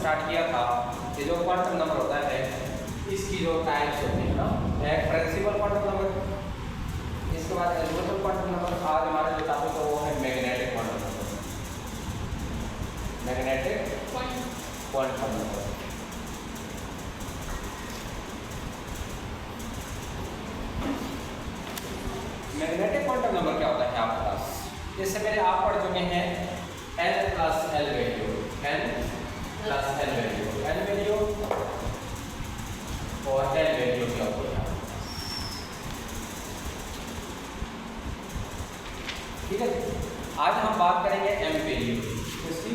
Start किया था कि जो क्वांटम नंबर होता है इसकी जो टाइप्स होती है ना, एक प्रिंसिपल क्वांटम नंबर, इसके बाद एल्जेब्रिक क्वांटम नंबर। आज हमारा जो टॉपिक है वो है magnetic quantum number. Magnetic quantum number. Magnetic quantum number क्या होता है आपके पास? इससे पहले आप पढ़ चुके हैं n plus L value, n plus L value, n value और l वैल्यू क्या होती है, ठीक है। आज हम बात करेंगे m वैल्यू। इसकी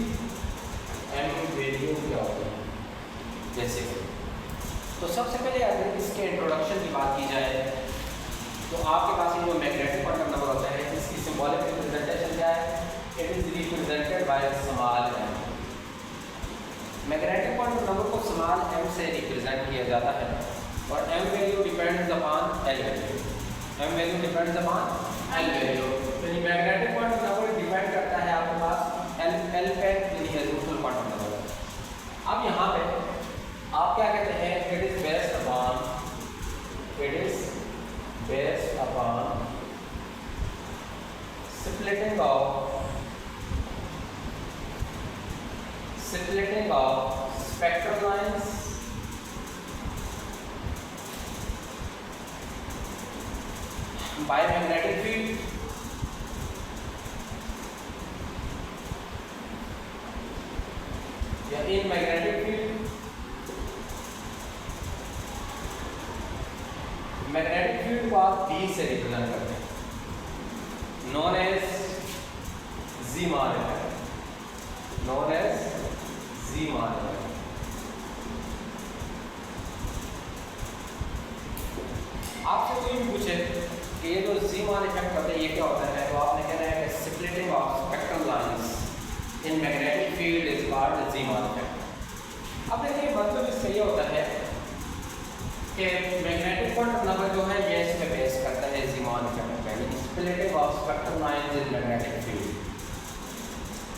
m वैल्यू क्या होती है जैसे। तो सबसे पहले अगर इसके इंट्रोडक्शन की बात की जाए तो आपके पास ये जो मैग्नेटिक क्वांटम नंबर होता है इसकी सिंबॉलिक रिप्रेजेंटेशन क्या है? It is represented by small m। Magnetic quantum number को स्मॉल m से रिप्रेजेंट किया जाता है और m value depends upon l value. m value depends upon l value. तो ये मैग्नेटिक क्वांटम नंबर डिपेंड करता है आपके पास l पे, यानी एल्जेब्रिक क्वांटम नंबर। अब यहाँ पे आप क्या कहते हैं? It is based upon splitting of spectral lines by magnetic field या in magnetic field। Magnetic field को आप B से रिप्रेजेंट करते हैं, known as Zeeman effect, known as Zeeman effect. आपसे कोई भी पूछे कि ये जो ज़ीमान इफेक्ट होता है ये क्या होता है, तो आपने कहना है कि splitting of spectral lines in magnetic field is called Zeeman effect. अब देखिए मतलब इससे ये होता है कि मैग्नेटिक क्वांटम नंबर जो है ये इसमें बेस करता है ज़ीमान इफेक्ट पे, यानी splitting of spectral lines in magnetic field.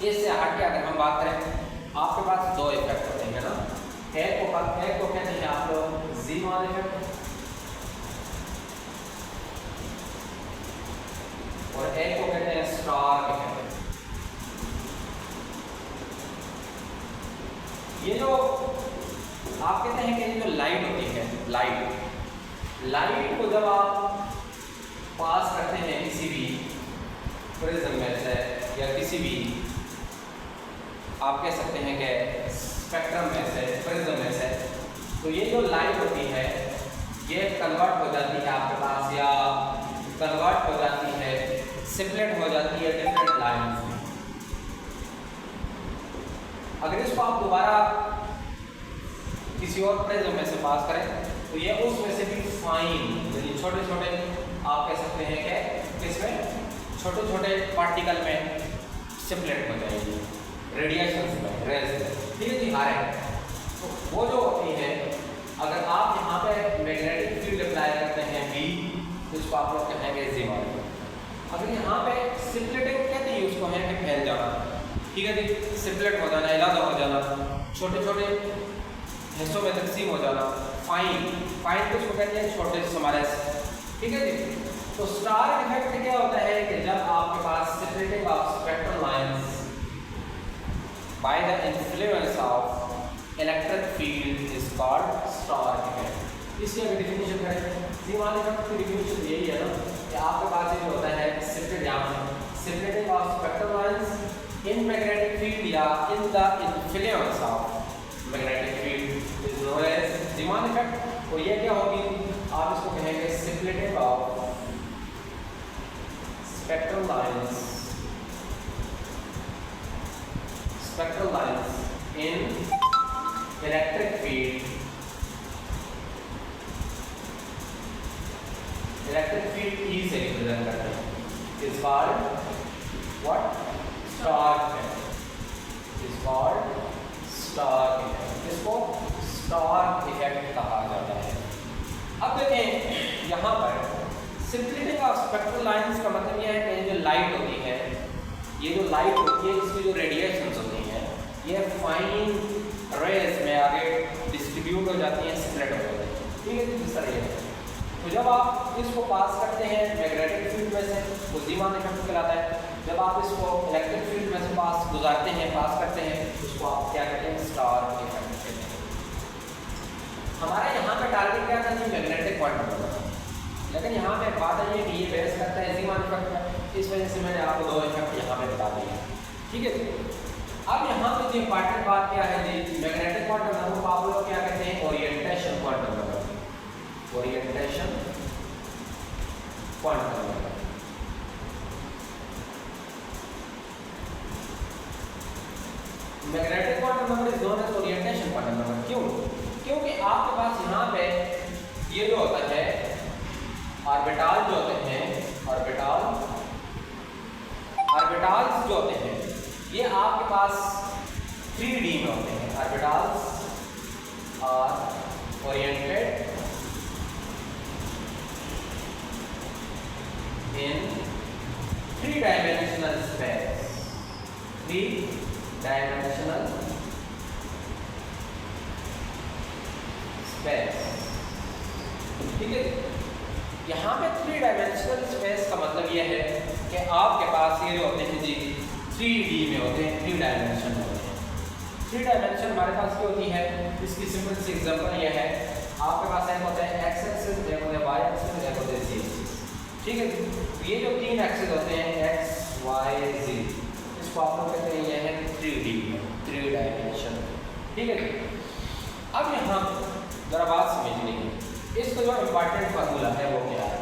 इससे हट के अगर हम बात करें आपके पास दो इफेक्ट होते हैं ना, एक को कहते हैं आप लोग ज़ीमान इफेक्ट और एक को कहते हैं स्टार इफेक्ट। ये जो आप कहते हैं कि ये जो लाइट होती है, लाइट को जब आप पास करते हैं किसी भी प्रिज्म में से या किसी भी आप कह सकते हैं कि स्पेक्ट्रम में से, प्रिज्म में से, तो ये जो लाइट होती है ये कन्वर्ट हो जाती है आपके पास, या कन्वर्ट हो जाती है, स्प्लिट हो जाती है डिफरेंट लाइन्स में। अगर इसको आप दोबारा किसी और प्रिज्म में से पास करें तो ये उसमें से भी फाइन, यानी छोटे छोटे आप कह सकते हैं कि इसमें छोटे छोटे पार्टिकल में स्प्लिट हो जाएगी रेडिएशन में, रेज धीरे धीरे आ रहे हैं। तो वो जो होती है, अगर आप यहाँ पे मैग्नेटिक फील्ड अप्लाई करते हैं B, तो इसको आप लोग कहेंगे ज़ीमान। अगर यहाँ पे स्प्लिटिंग कहते हैं उसको है कि फैल जाना, ठीक है जी, स्प्लिट हो जाना, इलाजा हो जाना, छोटे छोटे हिस्सों में तकसीम हो जाना, फाइन को इसको कहते हैं छोटे स्मॉलेस, ठीक है जी। तो स्टार इफेक्ट क्या होता है कि जब आपके पास splitting of spectral lines by the influence of electric field is called Stark effect. इसकी अगर डिफिनेशन करें, ज़ीमान इफेक्ट की डिफिनेशन यही है ना कि आपके पास ये जो होता है splitting of spectral lines in magnetic field या in the influence of magnetic field is known as Zeeman effect. और ये क्या होगी, आप इसको कहेंगे splitting of spectral lines in electric field E से रिप्रेजेंट करते हैं, is called what? Stark effect, is called Stark effect. इसको स्टार इफेक्ट कहा जाता है। अब देखें यहाँ पर स्प्लिटिंग ऑफ स्पेक्ट्रल लाइंस का मतलब यह है कि जो लाइट होती है, ये जो लाइट होती है इसकी जो रेडिएशंस होती हैं ये फाइन रेज में आगे डिस्ट्रीब्यूट हो जाती हैं, स्प्रेड हो जाती हैं। ठीक है, जिस तरह ये। तो जब आप इसको पास करते हैं मैग्नेटिक फील्ड में से, वो ज़ीमान इफेक्ट कहलाता है। जब आप इसको इलेक्ट्रिक फील्ड में से पास गुजारते हैं, पास करते हैं, उसको आप क्या कहते हैं, स्टार इफेक्ट कहते हैं। हमारा यहाँ पे टारगेट क्या था जी, मैग्नेटिक क्वांटम नंबर, लेकिन यहाँ पे बात है कि ये बेस करता है ज़ीमान इफेक्ट में, इस वजह से मैंने आपको दो इफेक्ट यहाँ पे बता दिया। ठीक है, अब यहाँ पे जो इंपॉर्टेंट बात क्या है जी, मैग्नेटिक क्वांटम नंबर को आप लोग क्या कहते हैं, orientation quantum number. Orientation quantum number. Magnetic quantum number is known as orientation quantum number. क्यों? क्योंकि आपके पास यहाँ पे ये जो होता है ऑर्बिटाल जो होते हैं, ऑर्बिटाल्स जो होते हैं ये आपके पास 3D में होते हैं। Orbitals are oriented in 3-dimensional space, 3-dimensional space। ठीक है, यहाँ पे 3-dimensional space का मतलब ये है कि आपके पास ये जो होते हैं जी 3D में होते हैं, 3 डायमेंशन होते हैं। 3 डायमेंशन हमारे पास क्या होती है, इसकी सिंपल सी एग्जांपल ये है, आपके पास एक होता है x एक्सिस, एक होता है y एक्सिस, एक होता है z एक्सिस। ठीक है, ये जो 3 एक्सिस होते हैं x y z, इसको आप लोग कहते हैं ये है 3D, 3 डायमेंशन। ठीक है, अब यहाँ जरा बात समझ लीजिए, इसका जो इम्पोर्टेंट फार्मूला है वो क्या है।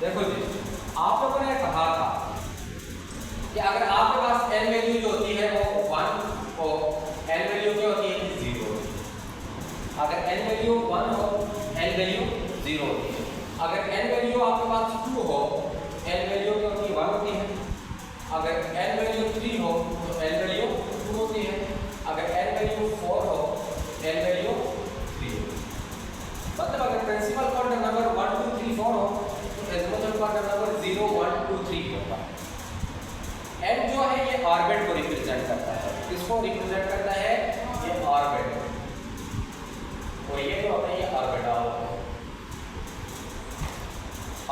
देखो जी, आप लोगों ने कहा था कि अगर आपके पास n वैल्यू जो होती है वो 1 हो, n वैल्यू क्या होती है 0। अगर n वैल्यू 1 हो, n वैल्यू 0 होती है। अगर n वैल्यू आपके पास 2 हो, n वैल्यू क्या होती है 1 होती है। अगर n वैल्यू 3 हो तो n वैल्यू 2 होती है। अगर n वैल्यू 4 हो, n वैल्यू 3 हो। मतलब अगर प्रिंसिपल क्वांटम नंबर 1 2 3 4 हो तो एजिमुथल क्वांटम नंबर 0 1 2 3 होगा। n जो है ये ऑर्बिट को रिप्रेजेंट करता है। किसको रिप्रेजेंट करता है? ये ऑर्बिट। और ये जो होता है ये ऑर्बिटल।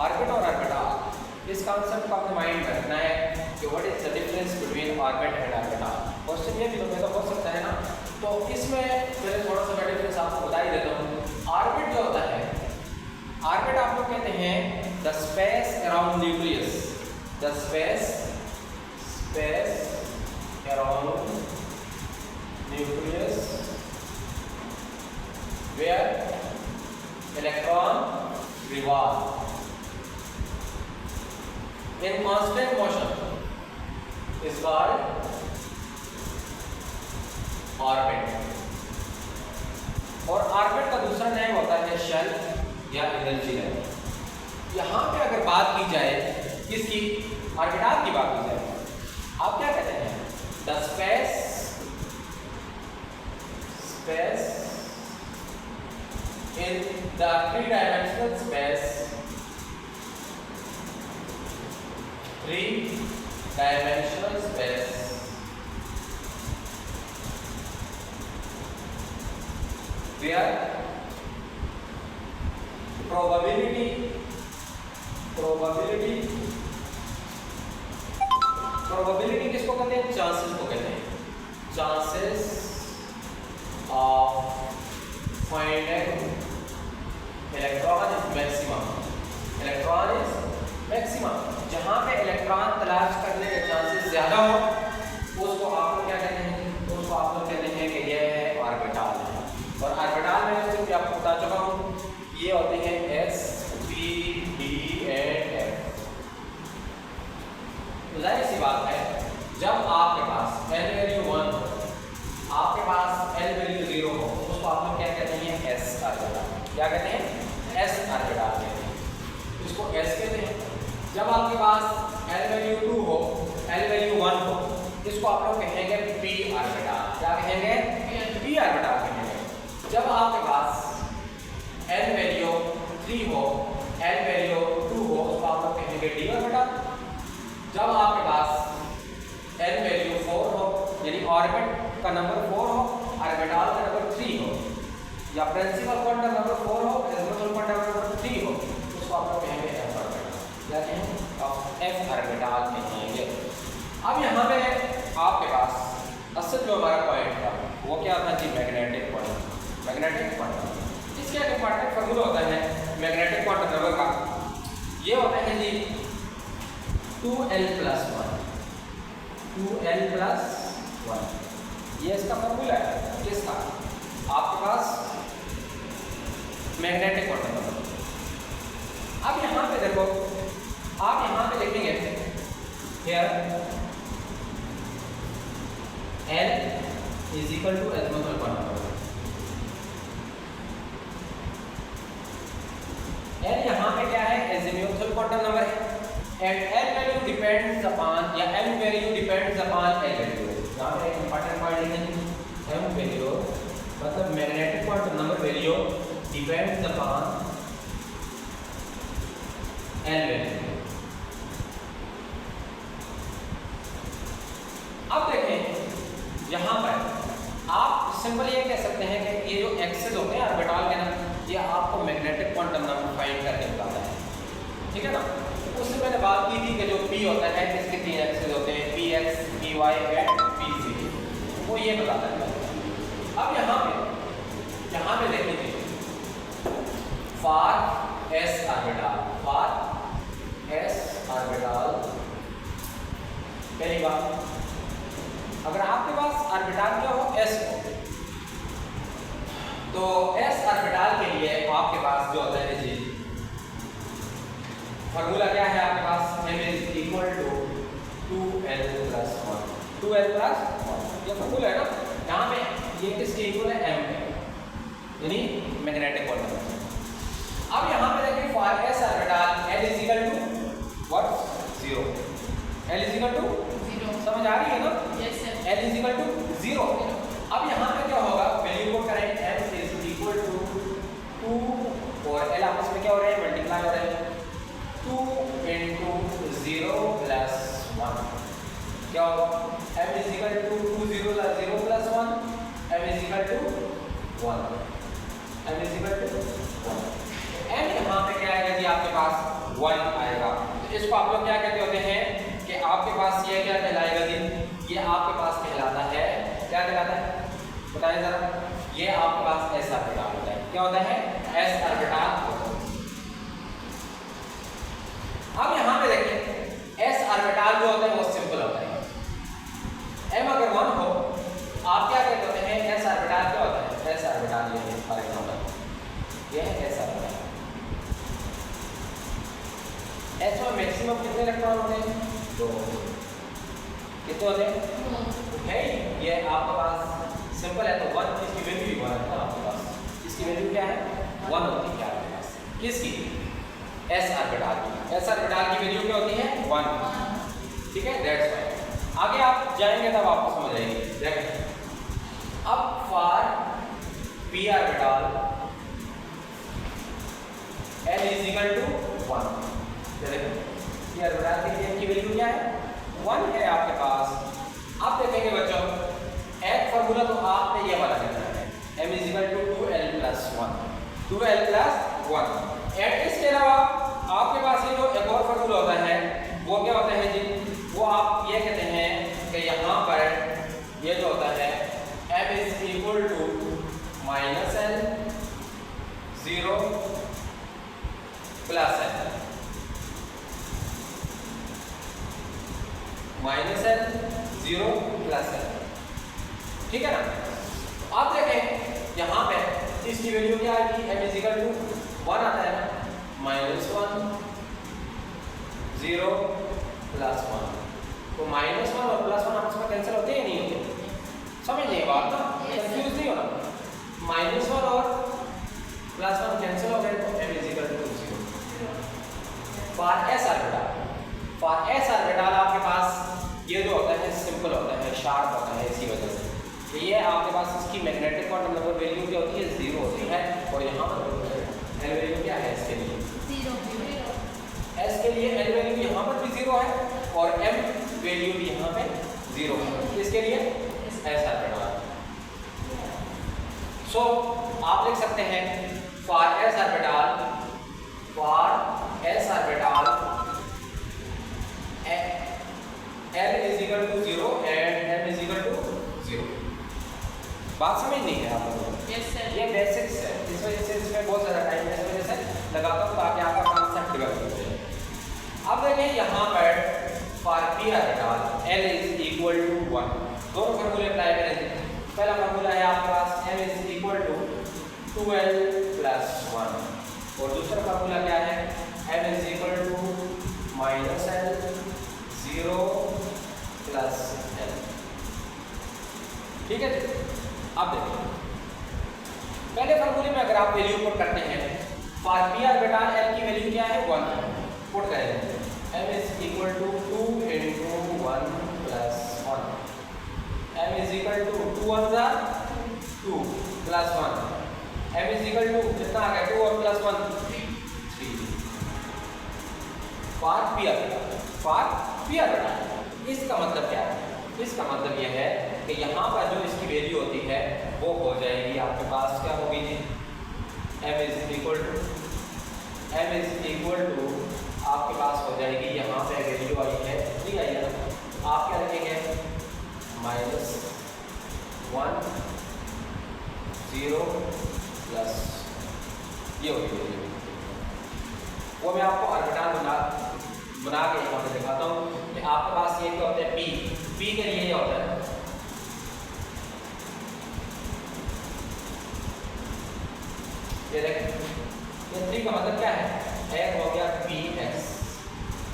ऑर्बिट और ऑर्बिटल, इस कांसेप्ट को आपने माइंड में रखना है कि what is the difference between orbit and orbital. Question ये भी तो हो सकता है ना, तो इसमें पहले थोड़ा सा मैं डिफरेंस आपको बता ही देता हूँ। ऑर्बिट जो होता है, ऑर्बिट आप लोग कहते हैं the space around nucleus, the space around nucleus where electron revolve in constant motion is called orbit। और ऑर्बिट का दूसरा नाम होता है शेल या एनर्जी लेवल। यहाँ पे अगर बात की जाए किसकी, ऑर्बिटल की बात की जाए, आप क्या कहते हैं? The space in the 3-dimensional space, 3-dimensional space where probability किसको कहते हैं? चांसेस को कहते हैं। Chances of finding electron is maximum. Electron is maximum, जहां पे इलेक्ट्रॉन तलाश करने के चांसेस ज्यादा हो उसको आप लोग क्या कहते हैं? उसको आप लोग कहते हैं कि ये है ऑर्बिटल है। और ऑर्बिटल में जैसे कि आपको बता चुका हूं, ये होते हैं s p d and f। तो जाहिर सी बात है, जब आपके पास n वैल्यू 1 हो, आपके पास n वैल्यू 0 हो, उसको आप लोग क्या कहते हैं? s orbital. क्या कहते हैं? s ऑर्बिटल कहते हैं, इसको s कहते हैं। जब आपके पास n वैल्यू 2 हो, n वैल्यू 1 हो, इसको आप लोग कहेंगे p ऑर्बिटल। क्या कहेंगे? p ऑर्बिटल कहेंगे। जब आपके पास n वैल्यू 3 हो, n वैल्यू 2 हो, उसको आप लोग कहेंगे d ऑर्बिटल। जब आपके पास n वैल्यू 4 हो, यानी ऑर्बिट का नंबर 4 हो, ऑर्बिटल का नंबर 3 हो, या प्रिंसिपल क्वांटम नंबर 4 हो, एजिमुथल क्वांटम नंबर 3 हो, उसको आप लोग कहेंगे f ऑर्बिटल। क्या कहेंगे? f ऑर्बिटल कहेंगे। अब यहाँ पे आपके पास असल जो हमारा पॉइंट था वो क्या था जी? Magnetic quantum. मैग्नेटिक क्वांटम इसका एक इंपॉर्टेंट फॉर्मूला होता है मैग्नेटिक क्वांटम नंबर का, ये होता है जी 2l+1। 2l+1 ये इसका फॉर्मूला है किसका? आपके पास मैग्नेटिक क्वांटम नंबर। अब यहाँ पे देखो, आप यहाँ पे देखेंगे here l is equal to azimuthal quantum number. l यहाँ पे क्या है? एजिमुथल क्वांटम नंबर है, and l value depends upon, या m value depends upon l value. यहाँ पे एक इंपॉर्टेंट पॉइंट लिखेंगे, m वैल्यू मतलब magnetic quantum number value depends upon l value. अब देखें यहाँ पर आप सिंपल ये कह सकते हैं कि ये जो एक्सेस होते हैं ऑर्बिटल के ना, ये आपको मैग्नेटिक क्वांटम नंबर फाइंड करके बताता है, ठीक है ना। उससे मैंने बात की थी कि जो p होता है इसके 3 एक्सेस होते हैं, px, py एंड pz, वो ये बताता है। अब यहाँ पे देखेंगे for s orbital, for s orbital, पहली बात अगर आपके पास ऑर्बिटल क्या हो? s हो, तो s ऑर्बिटल के लिए आपके पास जो होता है जी फॉर्मूला क्या है आपके पास? m is equal to 2l+1। 2l+1 ये फॉर्मूला है ना। यहाँ पे ये किसके इक्वल है? m है, यानी मैग्नेटिक क्वांटम। अब यहाँ पे देखिए for s orbital l is equal to what? 0। l is equal to 0, समझ आ रही है ना? Yes sir. l is equal to 0। अब यहाँ पे क्या होगा? वैल्यू को करें m इज इक्वल टू 2 और l आपस में क्या हो रहा है? मल्टीप्लाई हो रहा है। 2 into 0+1 क्या होगा? m is equal to 2 0 0+1, m is equal to 1, m is equal to 1। m यहाँ पे क्या आएगा जी? आपके पास 1 आएगा। तो इसको आप लोग क्या कहते होते हैं कि आपके पास ये क्या कहलाएगा जी? ये आपके पास कहलाता है, क्या कहलाता है बताइए जरा? ये आपके पास s ऑर्बिटल होता है। क्या होता है? s orbital. अब यहाँ पे देखिए s ऑर्बिटल जो होता है वो सिंपल होता है। m अगर 1 हो, आप क्या कहते होते हैं? s ऑर्बिटल क्या होता है? s ऑर्बिटल ये है फॉर एग्जांपल, ये है s ऑर्बिटल। s में मैक्सिमम कितने इलेक्ट्रॉन होते हैं? 2। कितने होते हैं? है ये आपके पास सिंपल है, तो 1 इसकी वैल्यू भी 1 है आपके पास। इसकी वैल्यू क्या है? 1 होती है आपके पास। किसकी? s ऑर्बिटल की। s ऑर्बिटल की वैल्यू क्या होती है? 1, ठीक है, दैट्स वाई। आगे आप जाएंगे तब आपको समझ आएगी। देखें अब for p orbital l is equal to 1। देखो p ऑर्बिटल के लिए की वैल्यू क्या है? 1 है आपके पास। आप देखेंगे बच्चों एक फॉर्मूला तो आपने ये वाला लिखना है, m is equal to 2l+1, 2l+1। And इसके अलावा आपके पास ये जो एक और फॉर्मूला होता है वो क्या होता है जी? वो आप ये कहते हैं कि यहाँ पर ये जो होता है m is equal to -l 0 plus l, -l 0 plus l, ठीक है ना। आप देखें यहाँ पे इसकी वैल्यू क्या आएगी? m इज इक्वल टू 1 आता है ना, -1 0 +1, तो -1 और +1 आपस में कैंसिल होते हैं नहीं होते? समझ नहीं बात ना, कंफ्यूज नहीं होना। -1 और +1 कैंसिल हो गए तो m is equal to 0। For s orbital आपके पास ये जो होता है सिंपल होता है, शार्प होता है, इसी वजह से तो ये आपके पास इसकी मैग्नेटिक क्वांटम नंबर वैल्यू क्या होती है? 0 होती है। और यहाँ पर l वैल्यू क्या है इसके लिए? 0। s के लिए l वैल्यू यहाँ पर भी 0 है और m वैल्यू भी यहाँ पे 0 है। किसके लिए? s orbital. सो आप लिख सकते हैं for S orbital L is equal to 0 and M is equal to 0। बात समझ नहीं है आप लोगों को? Yes, sir. ये बेसिक्स है, इस वजह से इसमें बहुत ज़्यादा टाइम इस वजह से लगाता हूँ ताकि आपका कॉन्सेप्ट डेवलप हो जाए। अब देखिए यहाँ पर for P orbital L is equal to 1, दोनों फार्मूले अप्लाई करेंगे। पहला फार्मूला है आपके पास M is equal to 2L plus 1 और दूसरा फार्मूला क्या है M is equal to minus L 0 plus L। ठीक है जी। अब देखिए पहले फार्मूले में अगर आप वैल्यू पुट करते हैं फॉर पी ऑर्बिटल L की वैल्यू क्या है 1 पुट करेंगे M is equal to 2 into 1 plus 1। M is equal to 2 1 are 2 plus 1। M is equal to कितना आ गया 2 और plus 1 3। फॉर पी ऑर्बिटल इसका मतलब क्या है? इसका मतलब यह है कि यहाँ पर जो इसकी वैल्यू होती है वो हो जाएगी आपके पास क्या होगी जी M is equal to आपके पास हो जाएगी यहाँ पे वैल्यू आई है 3 आई है ना, आप क्या रखेंगे -1 0 प्लस ये होगी वैल्यू। वो मैं आपको ऑर्बिटल बना के यहाँ पे दिखाता हूँ कि आपके पास ये क्या होता है P के लिए ये होता है ये देखें ये 3 का मतलब क्या है एक हो गया Px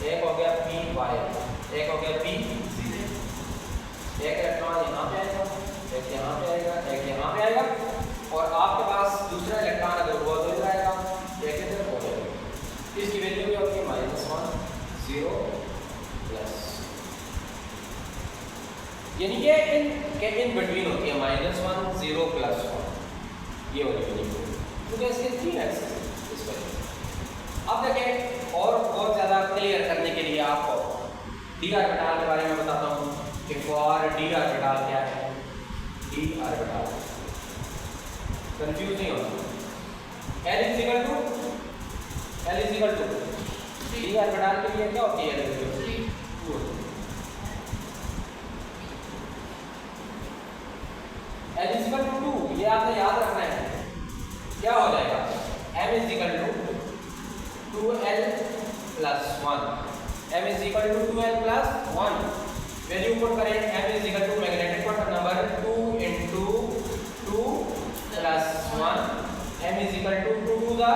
एक हो गया Py एक हो गया Pz। एक इलेक्ट्रॉन यहाँ पे आएगा एक यहाँ पे आएगा एक यहाँ पे आएगा और आपके पास दूसरा इलेक्ट्रॉन अगर हुआ तो इधर आएगा एक इधर हो जाएगा। इसकी वैल्यू क्या होती है -1 0 प्लस यानी कि इन बिटवीन होती है -1 0 प्लस 1 ये वाली वैल्यू क्योंकि इसके 3 एक्सेस है इस वजह से। अब देखें और बहुत ज़्यादा क्लियर करने के लिए आपको डी ऑर्बिटल के बारे में बताता हूँ कि फॉर डी ऑर्बिटल क्या है। डी ऑर्बिटल कंफ्यूज नहीं होना। L is equal to D orbital के लिए क्या होती है L is equal to 2। L is equal to 2 ये आपने याद रखना है। क्या हो जाएगा M is equal to 2L plus 1। M is equal to 2L plus 1 value put करें M is equal to magnetic quantum number 2 into 2 plus 1। M is equal to 2 to the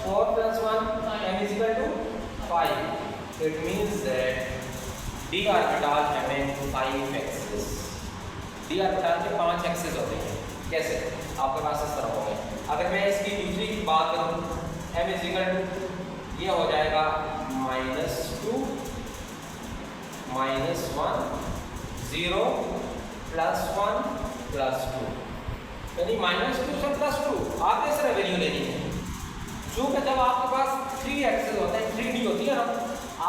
4 plus 1 M is equal to 5। It means that d orbital having 5 axes। d orbital के 5 access होते हैं। कैसे आपके पास इस तरह हो गए। अगर मैं इसकी दूसरी बात करूं M is equal to ये हो जाएगा -2 -1 0 plus 1 plus 2 यानी -2 से +2 आपने सिर्फ वैल्यू लेनी है। चूँकि जब आपके पास 3 एक्सेस होते हैं 3D होती है ना,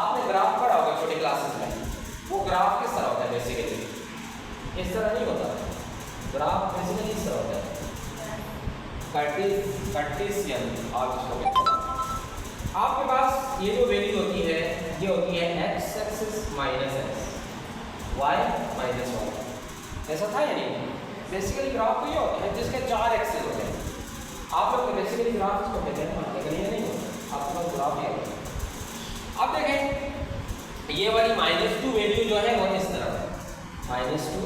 आपने ग्राफ पढ़ा होगा छोटी क्लासेस में। वो ग्राफ किस तरह होता है बेसिकली इस तरह नहीं होता। ग्राफ बेसिकली इस तरह होता है कार्टेशियन। आप इसको कहते हैं आपके पास ये जो वैल्यू होती है ये होती है x axis minus x y minus y। ऐसा था या नहीं? बेसिकली ग्राफ तो ये होता है जिसके 4 एक्सेस होते हैं। आप लोग तो बेसिकली ग्राफ इसको कहते हैं लेकिन ये नहीं होता आपके पास ग्राफ ये होता है। अब देखें ये वाली -2 वैल्यू जो है वो इस तरह -2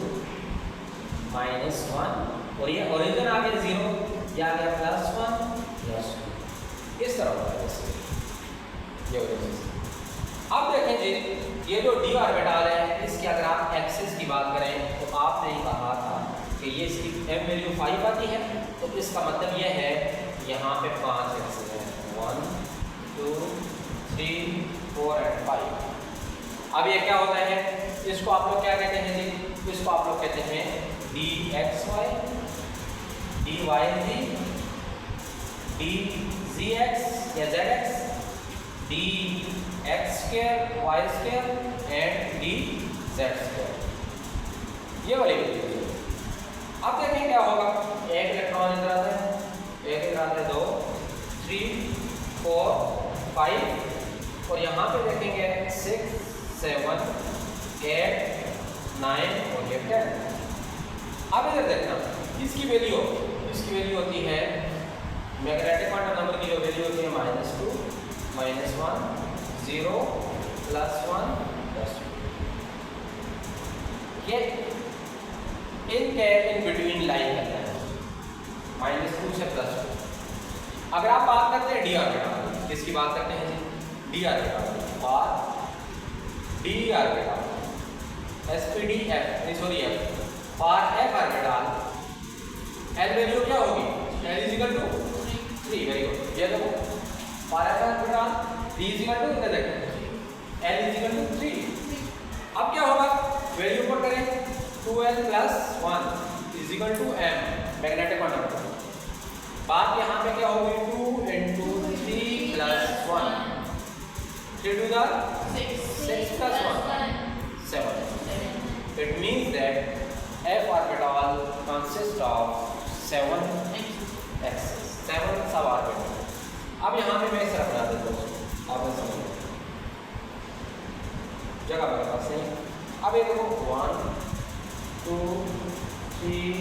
-1 और ये ओरिजिन आ गया 0 या आ गया +1 +2 इस तरह होता है ये वाली। अब देखें जी ये जो डी ऑर्बिटल है इसकी अगर आप एक्सेस की बात करें तो आपने ही कहा था कि ये इसकी m वैल्यू 5 आती है तो इसका मतलब ये है यहाँ पे 5 एक्सेस हैं 1 2 3 4 और 5। अब ये क्या होता है इसको आप लोग क्या कहते हैं जी? इसको आप लोग कहते हैं dxy dyz dzx या zx dx square y square and dz square ये वाली वैल्यू। अब देखें क्या होगा एक इलेक्ट्रॉन इधर आता है, एक इधर आता है, 2 3 4 5 और यहाँ पे देखेंगे 6 7 8 9 और ये 10। अब इधर देखना इसकी वैल्यू होती है मैग्नेटिक क्वांटम नंबर की जो वैल्यू होती है -2 -1 0 +1 +2। ये इनके इन बिटवीन लाइन करता है -2 से +2। अगर आप बात करते हैं डी ऑर्बिटल, किसकी बात करते हैं जी? डी ऑर्बिटल और D orbital sp_d_f sorry f for f orbital l value क्या होगी? l = 3। Very good. ये देखो फॉर f ऑर्बिटल d = इधर देखो l = 3। अब क्या होगा? वैल्यू पुट करें 2l + 1 = m मैग्नेटिक क्वांटम। बात यहाँ पे क्या होगी? 2 × 3 + 1 3 to the 6 + 1 7। It means that f orbital consists of 7 axes, 7 sub orbital. अब यहाँ पे मैं इस तरह बना देता हूँ, आप समझ जगह मेरे पास है। अब ये देखो 1 2 3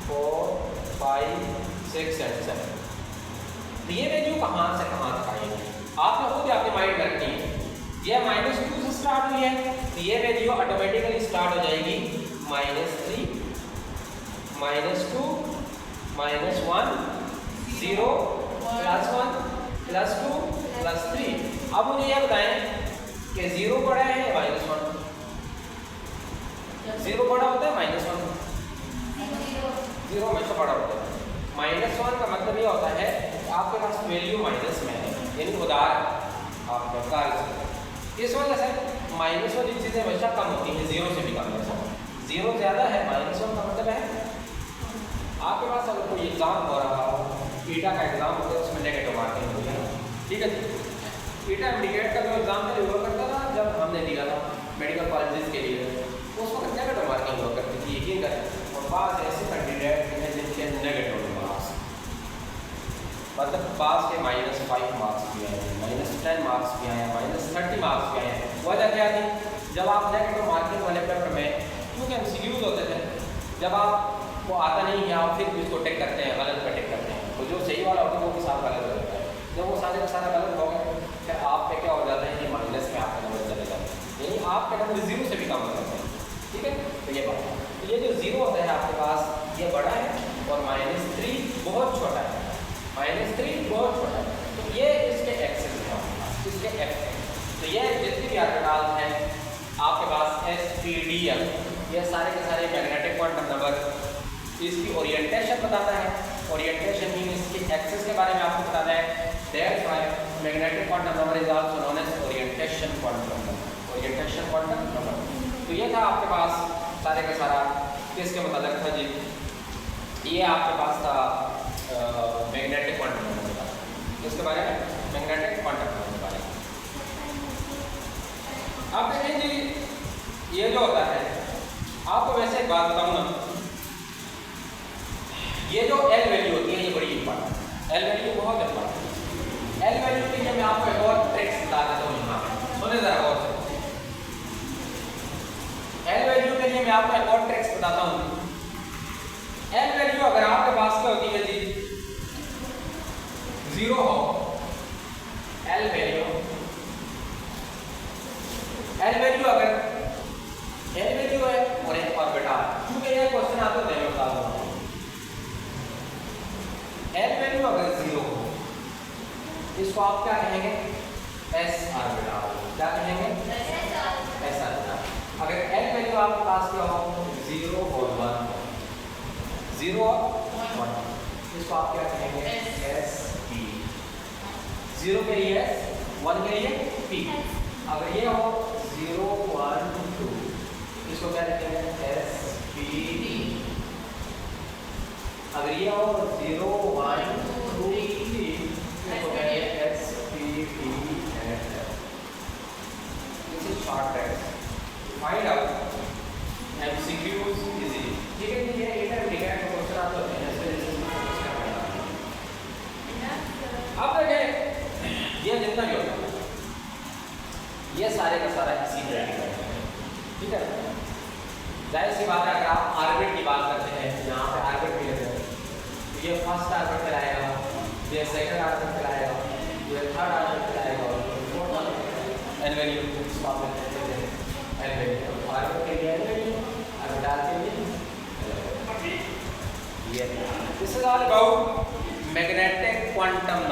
4 5 6 और 7। ये वैल्यू कहाँ से कहाँ तक आएगी? आपने खुद अपने माइंड में रखनी है। ये -2 से स्टार्ट हुई है तो ये वैल्यू ऑटोमेटिकली स्टार्ट हो जाएगी -3 -2 -1 0 +1 +2 +3। अब मुझे ये बताएं कि 0 बड़ा है या -1? 0 बड़ा होता है -1? 0 हमेशा बड़ा होता है। -1 का मतलब ये होता है कि आपके पास वैल्यू माइनस में है, यानी उधार आपका कार्य। इस वजह से -1 चीज़ें हमेशा कम होती हैं, 0 से भी कम है। 0 ज़्यादा है, -1 का मतलब है आपके पास अगर कोई एग्ज़ाम हो रहा हो, ईटा का एग्ज़ाम होता है उसमें नेगेटिव मार्किंग होती है, ठीक है जी। ईटा एमडीकेट का जो एग्ज़ाम पहले हुआ करता था जब हमने दिया था मेडिकल कॉलेजेस के लिए, उस वक्त नेगेटिव मार्किंग हुआ करती थी, यकीन करें। और बाद ऐसे कैंडिडेट हैं जिनके नेगेटिव मार्क्स, मतलब पास के -5 मार्क्स भी आए हैं, -10 मार्क्स भी आए हैं, -30 मार्क्स भी आए हैं। वजह क्या थी? जब आप नेगेटिव मार्किंग वाले पेपर में क्योंकि MCQs होते थे, जब आप वो आता नहीं है आप फिर उसको टिक करते हैं, गलत पे टिक करते हैं, तो जो सही वाला होता है वो भी साफ गलत हो जाता है। जब वो सारे का सारा गलत हो गया फिर आप पे क्या हो जाता है कि माइनस में आपका नंबर चले जाता है, यानी आपका नंबर 0 से भी कम हो जाता है, ठीक है। तो ये बात है, तो ये जो 0 होता है आपके पास ये बड़ा है और -3 बहुत छोटा है, -3 बहुत छोटा है। तो ये इसके एक्सेस है, इसके f है। तो ये जितनी भी ऑर्बिटल हैं आपके पास sp_d_f, ये सारे के सारे मैग्नेटिक क्वांटम नंबर, इसकी ओरिएंटेशन बताता है। ओरिएंटेशन मीन इसके एक्सेस के बारे में आपको बताना है। That's why magnetic quantum number is also known as orientation quantum number, orientation quantum number. तो ये था आपके पास सारे का सारा किसके मतलब था जी? ये आपके पास था मैग्नेटिक क्वांटम नंबर का, किसके बारे में? मैग्नेटिक क्वांटम नंबर के बारे में। अब देखिए जी ये जो होता है, आपको वैसे एक बात बताऊँ ना, ये जो L वैल्यू होती है ये बड़ी इंपॉर्टेंट है। L वैल्यू बहुत इंपॉर्टेंट है। L वैल्यू के लिए मैं आपको एक और ट्रिक्स बता देता हूँ, यहाँ सुने जरा गौर से। L वैल्यू के लिए मैं आपको एक और ट्रिक्स बताता हूँ। L वैल्यू अगर आपके पास क्या होती है जी? 0 हो, L वैल्यू अगर L वैल्यू है और एक ऑर्बिटल, क्योंकि ये क्वेश्चन आता है मैं बता दूंगा। L वैल्यू अगर 0 हो इसको आप क्या कहेंगे? S orbital. क्या कहेंगे? S orbital. अगर L वैल्यू आपके पास क्या हो? 0 और 1, 0 और 1, इसको आप क्या कहेंगे? SP। 0 के लिए S, 1 के लिए P। अगर ये हो 0 1 2, इसको क्या लिखेंगे? SP। अगर ये हो 0 1 2 3, इसको कहेंगे SPP। This is short trick. Find out MCQs easy, ठीक है। ये इंटरमीडिएट क्वेश्चन आते हैं, ये सारे का सारा इसी तरह का है, ठीक है। जाहिर सी बात है, अगर आप ऑर्बिट की बात करते हैं, यहाँ पे ऑर्बिट भी लेते हैं, तो ये फर्स्ट ऑर्बिट कहलाएगा, ये सेकंड ऑर्बिट कहलाएगा, ये थर्ड ऑर्बिट कहलाएगा, और फोर्थ ऑर्बिट। एन वैल्यू इसको आप लेते हैं एन वैल्यू, ऑर्बिट के लिए एन वैल्यू, ऑर्बिटल के लिए ये। This is all about magnetic quantum